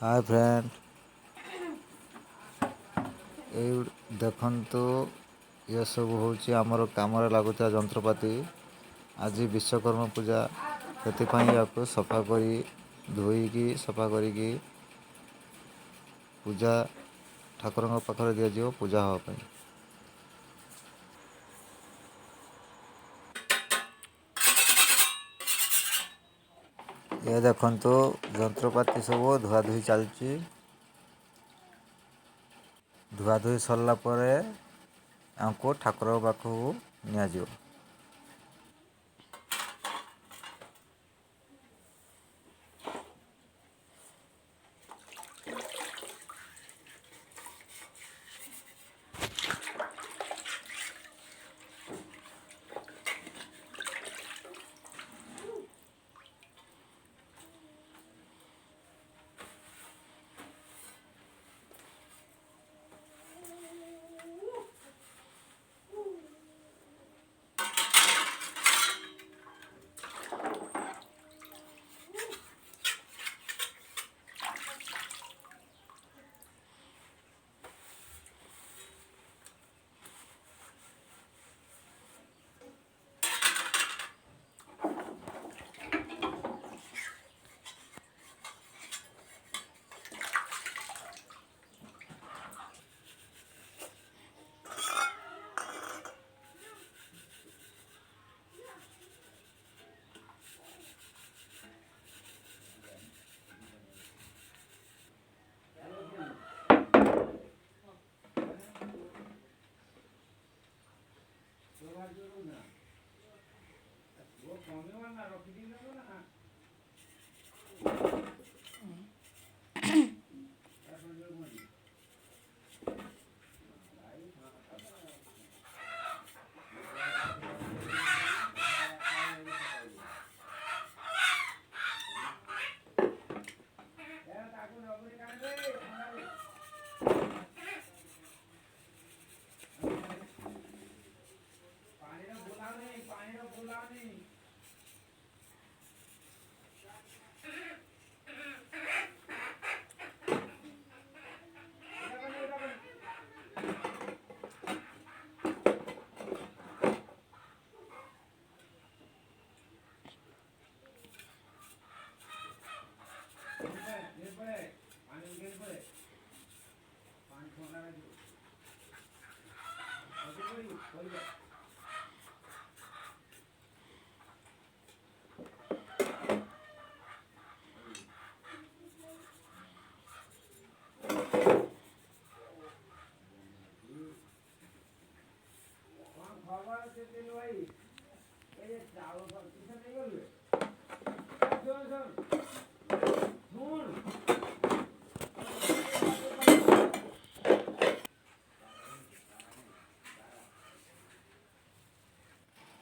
Hi friend, ये देखंतु ये सब हूँ आमर कम लगुता जंत्रपाति। आज विश्वकर्मा पूजा से सफा करी धोईकी सफा करी पूजा ठाकुर पाखे दिज्व पूजा हाँपाई। ये देखंतु जंत्रपाति सब धुआधुई चलती। धुआधुई सरला परे हमको ठाकुर पाखु नियाजिव।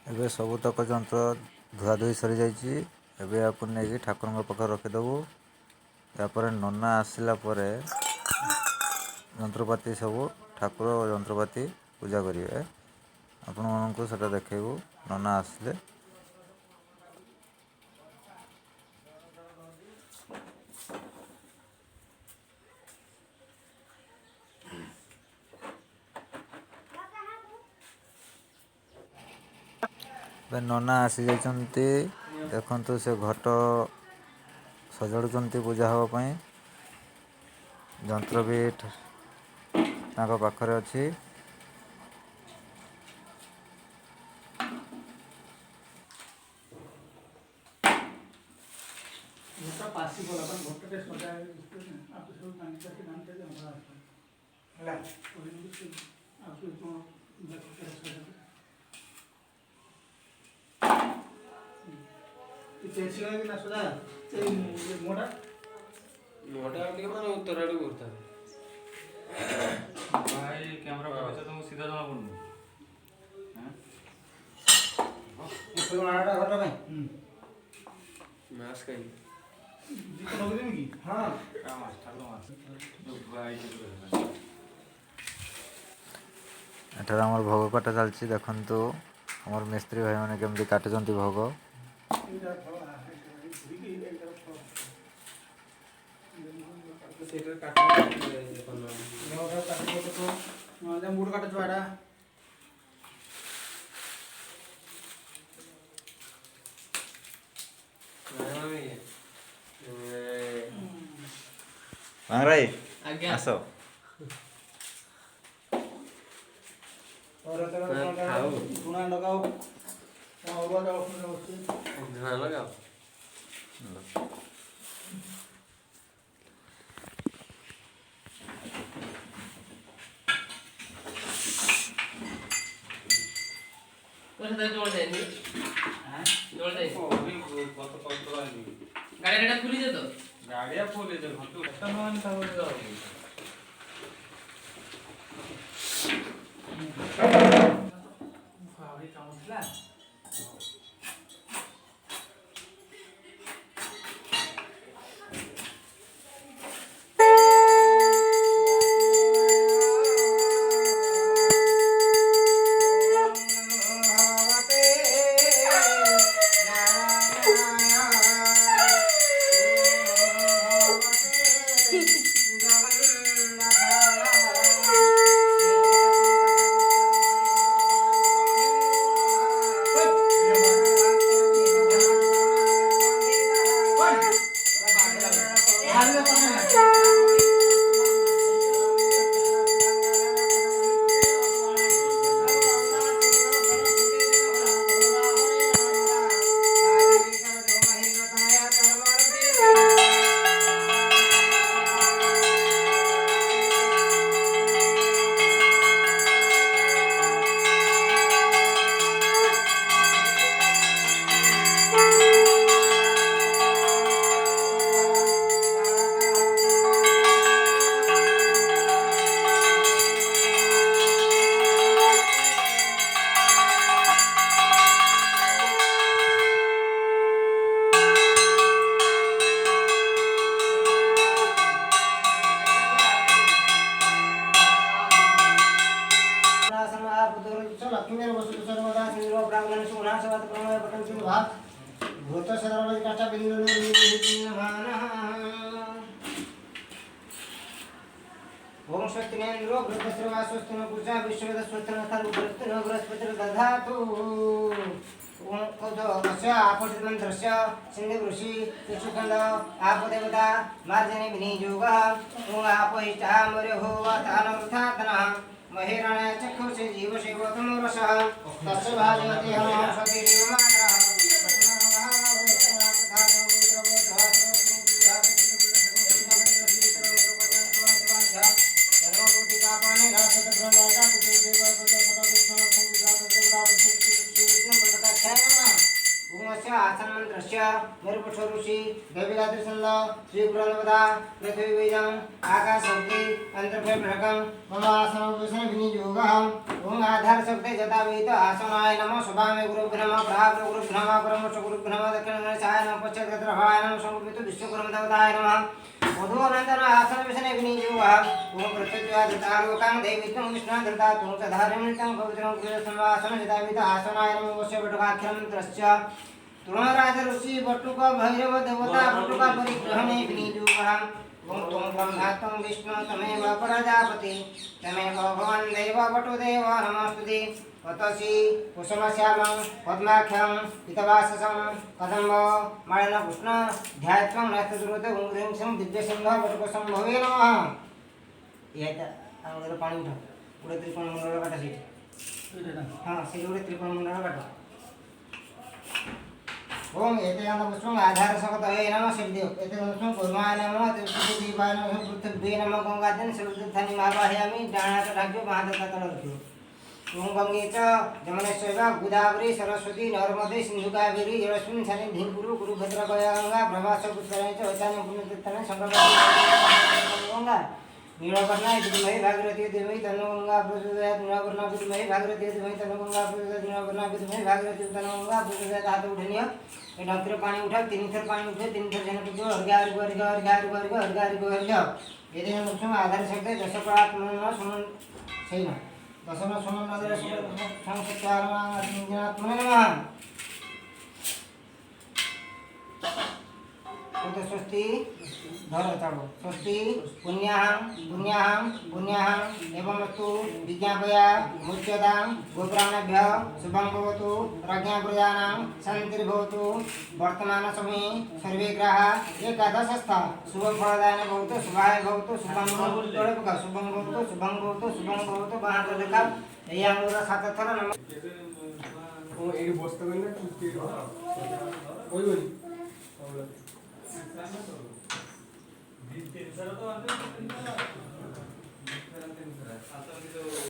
एबे सबुतक जंत्र धुआधुई सरी जाइए। एबे आपन नहीं ठाकुर पाखे रखीदेबू। तापर नना आसला परे जंत्रपाति सब ठाकुर जंत्रपाति पूजा करेंगे। आपण मानक सेटा देखू नना आसले। नना आसी जाइछन्ति। देखंतु से घट सजाड़ुचंती पूजा हाँपाई। जंत्र भी तांको पाखरे अछि। मोटा ଟିକେ ମାନେ ଉତ୍ତର ଆଡକୁ ଘୁରୁଥାଏ। ଭାଇ କ୍ୟାମେରା ପକେଇଛ ତମକୁ ସିଧା ଜଣା ପଡୁନି। ମାସ୍ କାଇଁ एठार आमर भोग काटा चलती। देखंतु आमर मिस्त्री भाई मैंने केमती काटुचंती भोग। ସେଇଟା କାଟିକି ମୁଡ଼ କାଟ ଛୁଆଟା ମାଙ୍ଗରାଇ ଆଜ୍ଞା ଆସ ଖାଉ ଲୁଣା ଲଗାଉ ଅରୁଆ ଚାଉଳ ଅଛି ଧାନ ଲଗାଅ ଜଳ ଯାଇନି ଜଳ ଯାଇନି ଗାଡ଼ିଟା ଖୋଲିଛ ତ ଗାଡ଼ିଆ ଫୁଲ ହେଇଯାଉ ଘଣ୍ଟୁ ଏଟା ନହେଲେ ତାପରେ ଯାଉ କାମ ଥିଲା ओम स्वस्तिनेन्द्रो बृहस्पतिर्वास्वस्तिनो पूजा विश्ववेदस्वस्तिनो सर्वभूतनो बृहस्पतिर्दधातु ओम कोदोस्य आपतिमन्त्रस्य सिन्धुऋषि चक्षुखण्ड आपदेवता मार्जने विनियोगः ओम आपोहिष्ठामर्यो वातानमृथातनः महेरणे चक्षुषे जीवसेवतमोरसः तस्य भाजयते हनुः स्वतिरिव मातरः ऋषि देवीगात्रसंद श्री गुरुनवदा पृथ्वी बीजम आकाश शक्ति अंतर्भ्रकम मम आसन उपवेशन विनियोगः ओम आधार शक्ति जता वेद आसनाय नमः शुभामे गुरुभ्यो नमः प्राप्त गुरुभ्यो नमः परमोच्च गुरुभ्यो नमः दक्षिणमनसाय नमः पश्चाद्गतभाय नमः संकृत विश्वकर्मदेवताय नमः मधुअनंतन आसन विषणे विनियोगः ओम प्रत्यज्वादितालोकं देवीत्वं विष्णु धृता तुम सधारिमृतं पवित्रं कृतसंवासन जता वेद आसनाय नमः वस्य बटकाख्यमन्त्रस्य तुणराज ऋषि बटुक भैरव देवता बटुक परिग्रहणे विनियोगः ओम त्वं ब्रह्मा त्वं विष्णु तमेव प्रजापति तमेव भगवान् देव वटुदेव नमस्तुते वतसि कुसुमश्यामं पद्माख्यं पितवाससं कदम्ब माळनकृष्ण ध्यात्वं नस्तुरुत ओं ह्रीं श्रीं दिव्यसिंह वटुकसंभवे नमः एता आंगुर पानी उठा उड़े त्रिकोण मंडल काटा सीट हां से उड़े त्रिकोण मंडल काटा ओम एतेन पुष्पं आधार सकत हे नमः सिद्धियो एतेन पुष्पं कुर्माय नमः तिरुपति दीपाय नमः पृथ्वी नमः गंगाजन सर्वतीर्थानि महावाहयामि डाणात ढाक्यो महादत्तन रख्यो ओम गंगे च जमुनेश्वैव गोदावरी सरस्वती नर्मदे सिन्धु कावेरी जलस्मिन् सन्निधिं कुरु कुरुभद्र गया गंगा प्रभास पुष्करणे च ऐतानि पुण्यतीर्थानि संगमति गंगा नीलवर्णा विद्महे भागीरथी धीमहि तन्नो गंगा प्रचोदयात् नीलवर्णा विद्महे भागीरथी धीमहि तन्नो गंगा प्रचोदयात् नीलवर्णा विद्महे भागीरथी तन्नो गंगा प्रचोदयात् हाथ उठनियो ए ढंकरे पानी उठा तीन थर पानी उठे तीन थर जन को हरगार ये दिन मुझे आधार सकते दश परात्मन सुमन सही ना दशम सुमन नगर संसत्यात्मन नमः तो स्वस्ति धर चढ़ो स्वस्ति पुण्याहं पुण्याहं पुण्याहं एवं तु विज्ञापया मुच्यतां गोप्राणेभ्यः शुभं भवतु राज्ञा प्रजानां शान्तिर्भवतु वर्तमान समये सर्वे ग्रहाः एकादशस्थ शुभफलदायिने भवतु शुभाय भवतु शुभं भवतु शुभं भवतु शुभं भवतु शुभं भवतु बाहादुर देखा এই আঙ্গুরা সাত থর নম ও এই বস্তা করে না কি ওই ওই तीन सर तो आते हैं